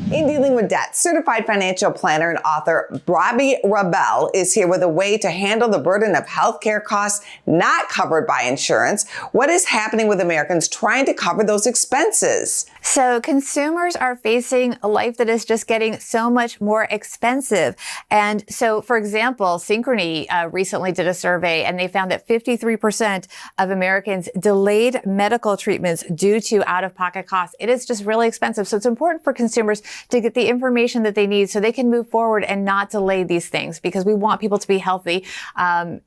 In dealing with debt, certified financial planner and author Bobbi Rebell is here with a way to handle the burden of healthcare costs not covered by insurance. What is happening with Americans trying to cover those expenses? So consumers are facing a life that is just getting so much more expensive. And so, for example, Synchrony recently did a survey and they found that 53% of Americans delayed medical treatments due to out-of-pocket costs. It is just really expensive. So it's important for consumers to get the information that they need so they can move forward and not delay these things, because we want people to be healthy and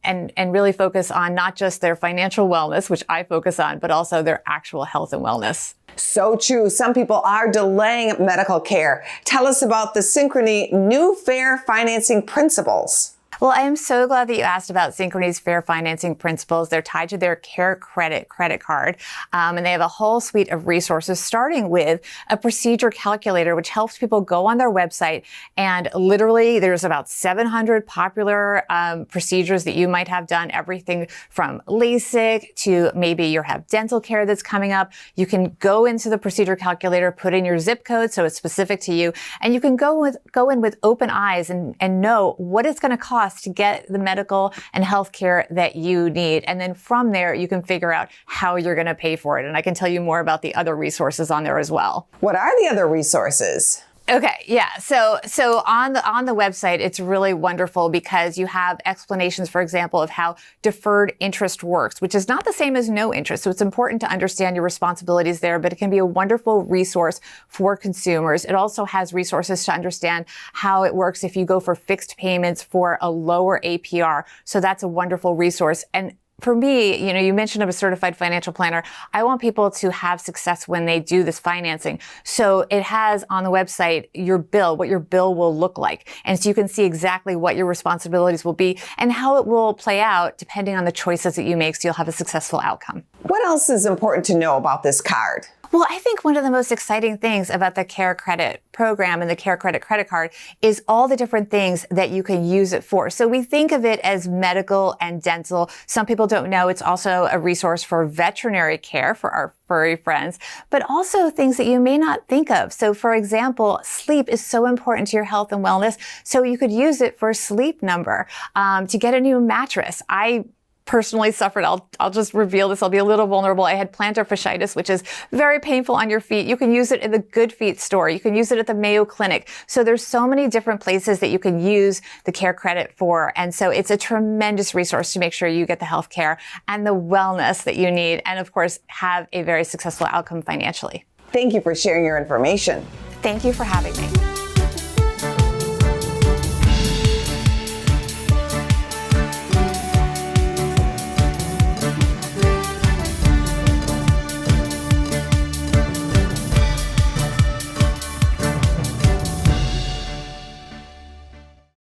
really focus on not just their financial wellness, which I focus on, but also their actual health and wellness. So true. Some people are delaying medical care. Tell us about the Synchrony new fair financing principles. Well, I am so glad that you asked about Synchrony's fair financing principles. They're tied to their Care credit card, and they have a whole suite of resources, starting with a procedure calculator, which helps people go on their website and literally there's about 700 popular procedures that you might have done, everything from LASIK to maybe you have dental care that's coming up. You can go into the procedure calculator, put in your zip code so it's specific to you, and you can go in with open eyes and know what it's going to cost to get the medical and health care that you need. And then from there, you can figure out how you're going to pay for it. And I can tell you more about the other resources on there as well. What are the other resources? Okay, yeah. So on the website, it's really wonderful because you have explanations, for example, of how deferred interest works, which is not the same as no interest. So it's important to understand your responsibilities there, but it can be a wonderful resource for consumers. It also has resources to understand how it works if you go for fixed payments for a lower APR. So that's a wonderful resource. And for me, you mentioned I'm a certified financial planner. I want people to have success when they do this financing. So it has on the website your bill, what your bill will look like. And so you can see exactly what your responsibilities will be and how it will play out depending on the choices that you make, so you'll have a successful outcome. What else is important to know about this card? Well, I think one of the most exciting things about the Care Credit program and the Care Credit credit card is all the different things that you can use it for. So we think of it as medical and dental. Some people don't know it's also a resource for veterinary care for our furry friends, but also things that you may not think of. So for example, sleep is so important to your health and wellness. So you could use it for Sleep Number, to get a new mattress. I personally suffered, I'll just reveal this, I'll be a little vulnerable. I had plantar fasciitis, which is very painful on your feet. You can use it in the Good Feet store. You can use it at the Mayo Clinic. So there's so many different places that you can use the Care Credit for. And so it's a tremendous resource to make sure you get the health care and the wellness that you need. And of course, have a very successful outcome financially. Thank you for sharing your information. Thank you for having me.